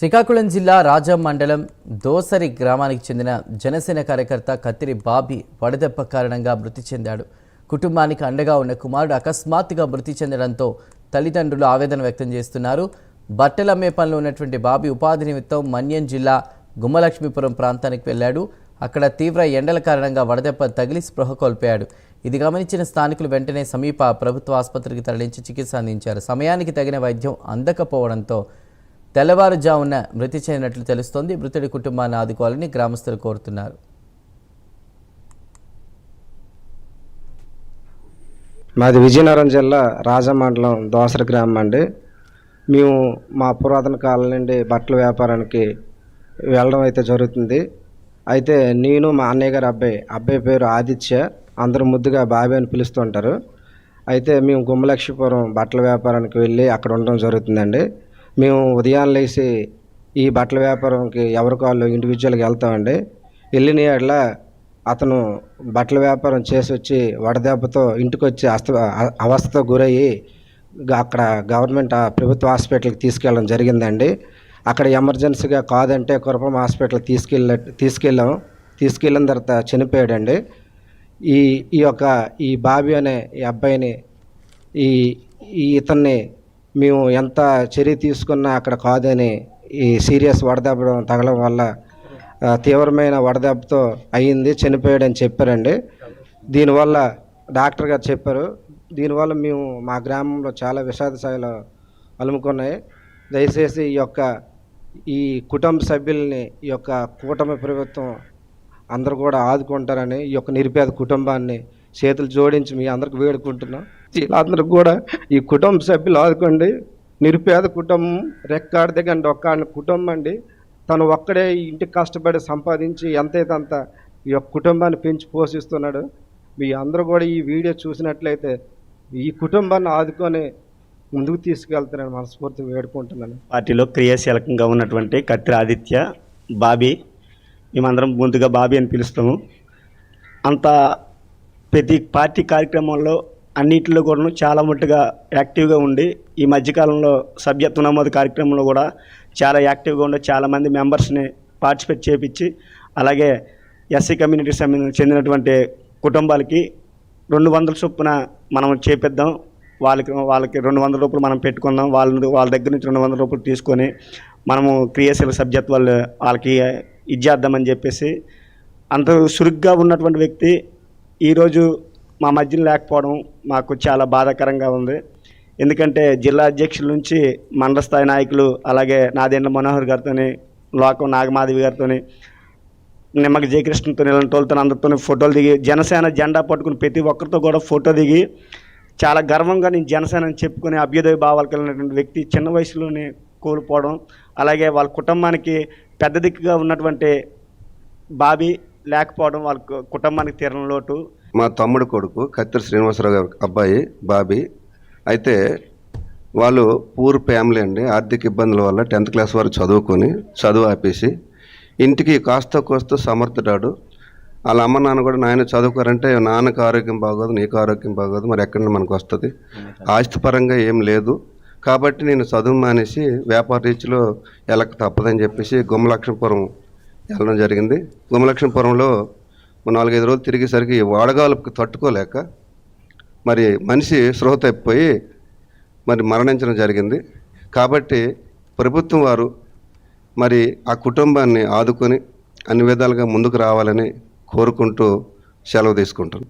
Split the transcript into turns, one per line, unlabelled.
శ్రీకాకుళం జిల్లా రాజం మండలం దోసరి గ్రామానికి చెందిన జనసేన కార్యకర్త కత్తిరి బాబీ వడదెబ్బ కారణంగా మృతి చెందాడు. కుటుంబానికి అండగా ఉన్న కుమారుడు అకస్మాత్తుగా మృతి చెందడంతో తల్లిదండ్రులు ఆవేదన వ్యక్తం చేస్తున్నారు. బట్టలు అమ్మే పనిలో ఉన్నటువంటి బాబీ ఉపాధి నిమిత్తం మన్యం జిల్లా గుమ్మలక్ష్మీపురం ప్రాంతానికి వెళ్లాడు. అక్కడ తీవ్ర ఎండల కారణంగా వడదెబ్బ తగిలి స్పృహ కోల్పోయాడు. ఇది గమనించిన స్థానికులు వెంటనే సమీప ప్రభుత్వ ఆసుపత్రికి తరలించి చికిత్స అందించారు. సమయానికి తగిన వైద్యం అందకపోవడంతో తెల్లవారుజామున మృతి చెందినట్లు తెలుస్తోంది. మృతుడి కుటుంబాన్ని ఆదుకోవాలని గ్రామస్తులు కోరుతున్నారు.
మాది విజయనగరం జిల్లా రాజమండలం దోసరి గ్రామం అండి. మేము మా పురాతన కాలం నుండి బట్టల వ్యాపారానికి వెళ్ళడం అయితే జరుగుతుంది. అయితే నేను మా అన్నయ్య గారి అబ్బాయి పేరు ఆదిత్య, అందరూ ముద్దుగా బాబీ అని పిలుస్తుంటారు. అయితే మేము గుమ్మలక్ష్మీపురం బట్టల వ్యాపారానికి వెళ్ళి అక్కడ ఉండడం జరుగుతుందండి. మేము ఉదయాన్నే లేచి ఈ బట్టల వ్యాపారంకి ఎవరికి వాళ్ళు ఇండివిజువల్గా వెళ్తామండి. వెళ్ళిన ఏళ్ళ అతను బట్టల వ్యాపారం చేసి వచ్చి వడదెబ్బతో ఇంటికి వచ్చి అవస్థతో గురయ్యి అక్కడ గవర్నమెంట్ ప్రభుత్వ హాస్పిటల్కి తీసుకెళ్ళడం జరిగిందండి. అక్కడ ఎమర్జెన్సీగా కాదంటే కురపం హాస్పిటల్కి తీసుకెళ్ళిన తర్వాత చనిపోయాడండి. ఈ బాబీ అనే ఈ అబ్బాయిని ఇతన్ని మేము ఎంత చర్య తీసుకున్నా అక్కడ కాదని ఈ సీరియస్ వడదెబ్బ తగలడం వల్ల తీవ్రమైన వడదెబ్బతో అయ్యింది, చనిపోయాడని చెప్పారండి. దీనివల్ల డాక్టర్ గారు చెప్పారు. దీనివల్ల మేము మా గ్రామంలో చాలా విషాద స్థాయిలో అలుముకున్నాయి. దయచేసి ఈ కుటుంబ సభ్యుల్ని ఈ యొక్క కూటమి ప్రభుత్వం అందరూ కూడా ఆదుకుంటారని ఈ యొక్క నిరుపేద కుటుంబాన్ని చేతులు జోడించి మీ అందరికి వేడుకుంటున్నాం. అందరూ కూడా ఈ కుటుంబ సభ్యులు ఆదుకోండి. నిరుపేద కుటుంబం రెక్కాడి దగ్గర ఒక్క కుటుంబం అండి. తను ఒక్కడే ఇంటికి కష్టపడి సంపాదించి ఎంతైతే అంత ఈ యొక్క కుటుంబాన్ని పెంచి పోషిస్తున్నాడు. మీ అందరూ కూడా ఈ వీడియో చూసినట్లయితే ఈ కుటుంబాన్ని ఆదుకొని ముందుకు తీసుకెళ్తారని మనస్ఫూర్తిగా వేడుకుంటున్నాను.
పార్టీలో క్రియాశీలకంగా ఉన్నటువంటి కత్తిరి ఆదిత్య బాబీ, మేమందరం ముందుగా బాబీ అని పిలుస్తాము. అంత ప్రతి పార్టీ కార్యక్రమంలో అన్నింటిలో కూడా చాలా మట్టుగా యాక్టివ్గా ఉండి ఈ మధ్యకాలంలో సభ్యత్వ నమోదు కార్యక్రమంలో కూడా చాలా యాక్టివ్గా ఉండి చాలామంది మెంబర్స్ని పార్టిసిపేట్ చేయించి, అలాగే ఎస్సీ కమ్యూనిటీకి చెందినటువంటి కుటుంబాలకి 200 చొప్పున మనం చేపిద్దాం, వాళ్ళకి 200 రూపాయలు మనం పెట్టుకుందాం, వాళ్ళ దగ్గర నుంచి 200 రూపాయలు తీసుకొని మనము క్రియాశీల సభ్యత్వాలు వాళ్ళకి ఇచ్చేద్దామని చెప్పేసి అంత చురుగ్గా ఉన్నటువంటి వ్యక్తి ఈరోజు మా మధ్యలో లేకపోవడం మాకు చాలా బాధాకరంగా ఉంది. ఎందుకంటే జిల్లా అధ్యక్షుల నుంచి మండల స్థాయి నాయకులు, అలాగే నాదెండ్ల మనోహర్ గారితో, లోకం నాగమాధవి గారితో, నిమ్మక జయకృష్ణతో, ఇలాంటి వాళ్ళతో అందరితో ఫోటోలు దిగి జనసేన జెండా పట్టుకుని ప్రతి ఒక్కరితో కూడా ఫోటో దిగి చాలా గర్వంగా నేను జనసేన అని చెప్పుకుని అభ్యుదయ భావాలు కలిగినటువంటి వ్యక్తి చిన్న వయసులోనే కోల్పోవడం, అలాగే వాళ్ళ కుటుంబానికి పెద్ద దిక్కుగా ఉన్నటువంటి బాబీ లేకపోవడం వాళ్ళ కుటుంబానికి తీరని లోటు.
మా తమ్ముడు కొడుకు కత్తిరి శ్రీనివాసరావు గారి అబ్బాయి బాబీ. అయితే వాళ్ళు పూర్ ఫ్యామిలీ అండి. ఆర్థిక ఇబ్బందుల వల్ల 10th క్లాస్ వరకు చదువు ఆపేసి ఇంటికి కాస్త కోస్త సమర్థుడాడు. వాళ్ళ అమ్మ నాన్న కూడా నాయన చదువుకోరంటే నాన్నకు ఆరోగ్యం బాగోదు, నీకు ఆరోగ్యం బాగోదు, మరి ఎక్కడ మనకు వస్తుంది, ఆస్తిపరంగా ఏం లేదు కాబట్టి నేను చదువు మానేసి వ్యాపార రీతిలో వెళ్ళక తప్పదని చెప్పేసి గుమ్మలక్ష్మీపురం వెళ్ళడం జరిగింది. గుమ్మలక్ష్మీపురంలో 4-5 రోజులు తిరిగేసరికి వాడగాలకు తట్టుకోలేక మరి మనిషి స్పృహ తప్పిపోయి మరి మరణించడం జరిగింది. కాబట్టి ప్రభుత్వం వారు మరి ఆ కుటుంబాన్ని ఆదుకొని అన్ని విధాలుగా ముందుకు రావాలని కోరుకుంటూ సెలవు తీసుకుంటాను.